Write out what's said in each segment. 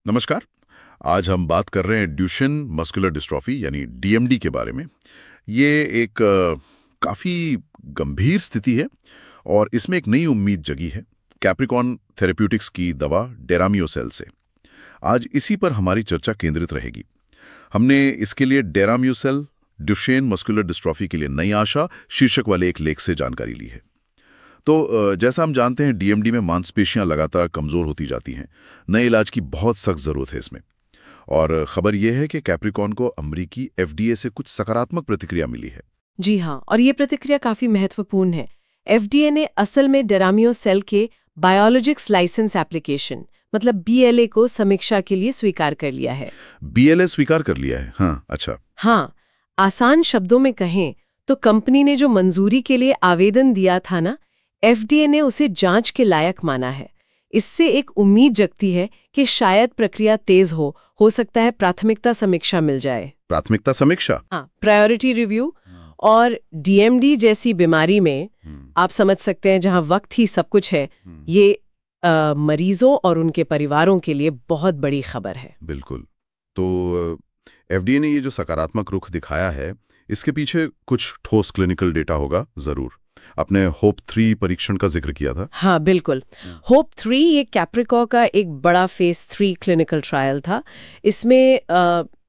नमस्कार। आज हम बात कर रहे हैं ड्यूशेन मस्कुलर डिस्ट्रॉफी यानी डीएमडी के बारे में। ये एक काफ़ी गंभीर स्थिति है और इसमें एक नई उम्मीद जगी है कैप्रिकॉन थेरेप्यूटिक्स की दवा डेरामियोसेल से। आज इसी पर हमारी चर्चा केंद्रित रहेगी। हमने इसके लिए डेरामियोसेल ड्यूशेन मस्कुलर डिस्ट्रॉफी के लिए नई आशा शीर्षक वाले एक लेख से जानकारी ली है। तो जैसा हम जानते हैं डीएमडी में मांसपेशियां लगातार कमज़ोर होती जाती हैं। नए इलाज की बहुत सख्त ज़रूरत है इसमें। और खबर यह है कि कैप्रिकॉन को अमेरिकी एफडीए से कुछ सकारात्मक प्रतिक्रिया मिली है। जी हाँ, और ये प्रतिक्रिया काफी महत्वपूर्ण है। एफडीए ने असल में डेरामियोसेल के बायोलॉजिक्स लाइसेंस एप्लीकेशन मतलब बीएलए को समीक्षा के लिए स्वीकार कर लिया है। बीएलए स्वीकार कर लिया है? हाँ, अच्छा। हाँ, आसान शब्दों में कहें तो कंपनी ने जो मंजूरी के लिए आवेदन दिया था ना, एफडीए ने उसे जांच के लायक माना है। इससे एक उम्मीद जगती है कि शायद प्रक्रिया तेज हो सकता है प्राथमिकता समीक्षा मिल जाए। प्राथमिकता समीक्षा? हाँ, प्रायोरिटी रिव्यू। और डीएमडी जैसी बीमारी में आप समझ सकते हैं जहां वक्त ही सब कुछ है, ये मरीजों और उनके परिवारों के लिए बहुत बड़ी खबर है। बिल्कुल। तो एफडीए ने ये जो सकारात्मक रुख दिखाया है, इसके पीछे कुछ ठोस क्लिनिकल डेटा होगा जरूर। आपने होप 3 परीक्षण का जिक्र किया था। हाँ, बिल्कुल। होप 3 ये कैप्रिकॉ का एक बड़ा फेज 3 क्लिनिकल ट्रायल था। इसमें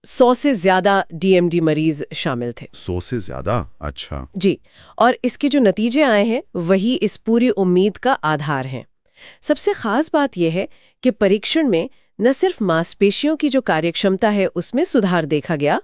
100 से ज्यादा डीएमडी मरीज शामिल थे। 100 से ज्यादा? अच्छा जी, और इसके जो नतीजे आए हैं वही इस पूरी उम्मीद का आधार हैं। सबसे खास बात यह है कि परीक्षण में न सिर्फ मांसपेशियों की जो कार्यक्षमता है उसमें सुधार देखा गया,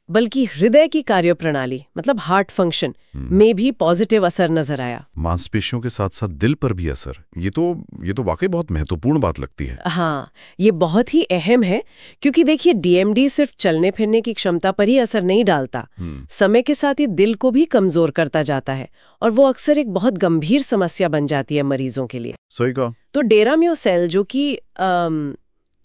बल्कि हृदय की कार्यप्रणाली मतलब हार्ट फंक्शन में भी पॉजिटिव असर नजर आया। मांसपेशियों के साथ साथ दिल पर भी असर? ये तो वाकई बहुत महत्वपूर्ण बात लगती है। हाँ, ये बहुत ही अहम है, क्योंकि देखिए डीएमडी सिर्फ चलने फिरने की क्षमता पर ही असर नहीं डालता। समय के साथ ये दिल को भी कमजोर करता जाता है और वो अक्सर एक बहुत गंभीर समस्या बन जाती है मरीजों के लिए। सही कहा। तो डेरामियोसेल जो कि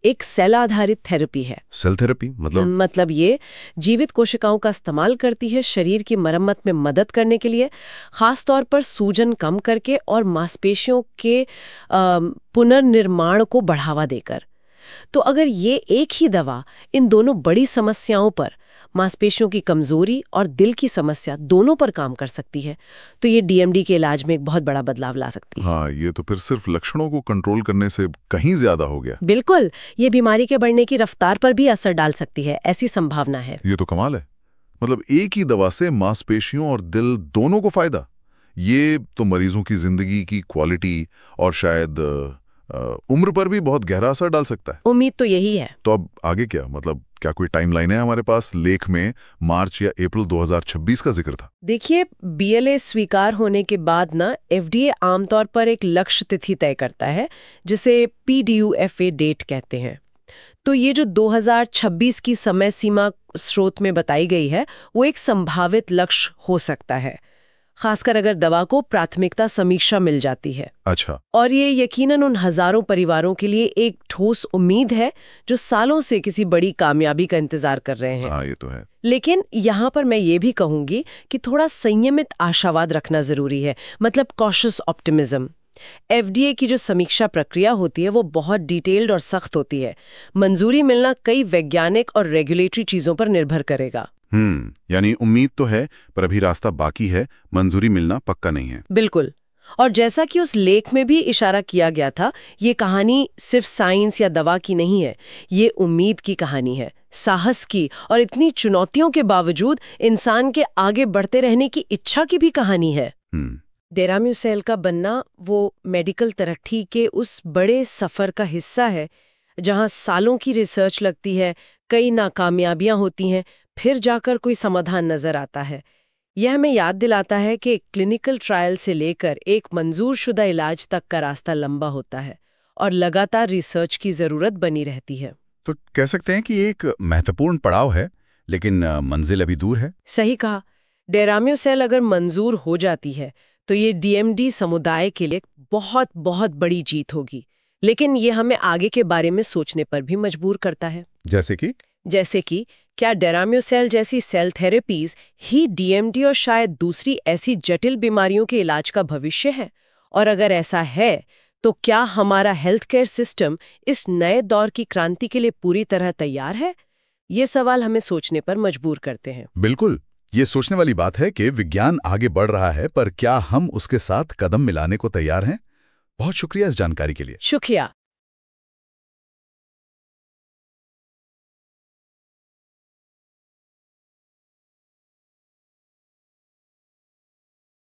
एक सेल आधारित थेरेपी है। सेल थेरेपी मतलब ये जीवित कोशिकाओं का इस्तेमाल करती है शरीर की मरम्मत में मदद करने के लिए, खास तौर पर सूजन कम करके और मांसपेशियों के पुनर्निर्माण को बढ़ावा देकर। तो अगर ये एक ही दवा इन दोनों बड़ी समस्याओं पर, मांसपेशियों की कमजोरी और दिल की समस्या दोनों पर काम कर सकती है, तो ये डीएमडी के इलाज में एक बहुत बड़ा बदलाव ला सकती है। हाँ, ये तो फिर सिर्फ लक्षणों को कंट्रोल करने से कहीं ज्यादा हो गया। बिल्कुल, ये बीमारी के बढ़ने की रफ्तार पर भी असर डाल सकती है, ऐसी संभावना है। ये तो कमाल है। मतलब एक ही दवा से मांसपेशियों और दिल दोनों को फायदा। ये तो मरीजों की जिंदगी की क्वालिटी और शायद उम्र पर भी बहुत गहरा असर डाल सकता है। उम्मीद तो यही है। तो अब आगे क्या? मतलब क्या कोई टाइमलाइन है हमारे पास? लेख में मार्च या अप्रैल 2026 का जिक्र था। देखिए, बीएलए स्वीकार होने के बाद ना एफडीए आमतौर पर एक लक्ष्य तिथि तय करता है, जिसे पीडीयूएफए डेट कहते हैं। तो ये जो 2026 की समय सीमा स्रोत में बताई गई है, वो एक संभावित लक्ष्य हो सकता है, खासकर अगर दवा को प्राथमिकता समीक्षा मिल जाती है। अच्छा। और ये यकीनन उन हजारों परिवारों के लिए एक ठोस उम्मीद है जो सालों से किसी बड़ी कामयाबी का इंतजार कर रहे हैं। हाँ, ये तो है। लेकिन यहाँ पर मैं ये भी कहूंगी कि थोड़ा संयमित आशावाद रखना जरूरी है, मतलब कॉशियस ऑप्टिमिज्म। एफडीए की जो समीक्षा प्रक्रिया होती है वो बहुत डिटेल्ड और सख्त होती है। मंजूरी मिलना कई वैज्ञानिक और रेगुलेटरी चीजों पर निर्भर करेगा। यानी उम्मीद तो है पर अभी रास्ता बाकी है, मंजूरी मिलना पक्का नहीं है। बिल्कुल। और जैसा कि उस लेख में भी इशारा किया गया था, ये कहानी सिर्फ साइंस या दवा की नहीं है, ये उम्मीद की कहानी है, साहस की, और इतनी चुनौतियों के बावजूद इंसान के आगे बढ़ते रहने की इच्छा की भी कहानी है। डेरामियोसेल का बनना वो मेडिकल तरक्की के उस बड़े सफर का हिस्सा है जहां सालों की रिसर्च लगती है, कई नाकामयाबियां होती हैं, फिर जाकर कोई समाधान नजर आता है। यह हमें याद दिलाता है कि क्लिनिकल ट्रायल से लेकर एक मंजूरशुदा इलाज तक का रास्ता लंबा होता है और लगातार रिसर्च की जरूरत बनी रहती है। तो कह सकते हैं कि एक महत्वपूर्ण पड़ाव है, लेकिन मंजिल अभी दूर है। सही कहा। डेरामियोसेल अगर मंजूर हो जाती है तो ये डीएमडी समुदाय के लिए बहुत बहुत बड़ी जीत होगी, लेकिन ये हमें आगे के बारे में सोचने पर भी मजबूर करता है। जैसे कि क्या डेरामियोसेल जैसी सेल थेरेपीज ही डीएमडी और शायद दूसरी ऐसी जटिल बीमारियों के इलाज का भविष्य है? और अगर ऐसा है तो क्या हमारा हेल्थ केयर सिस्टम इस नए दौर की क्रांति के लिए पूरी तरह तैयार है? ये सवाल हमें सोचने पर मजबूर करते हैं। बिल्कुल, ये सोचने वाली बात है कि विज्ञान आगे बढ़ रहा है, पर क्या हम उसके साथ कदम मिलाने को तैयार हैं? बहुत शुक्रिया इस जानकारी के लिए। शुक्रिया।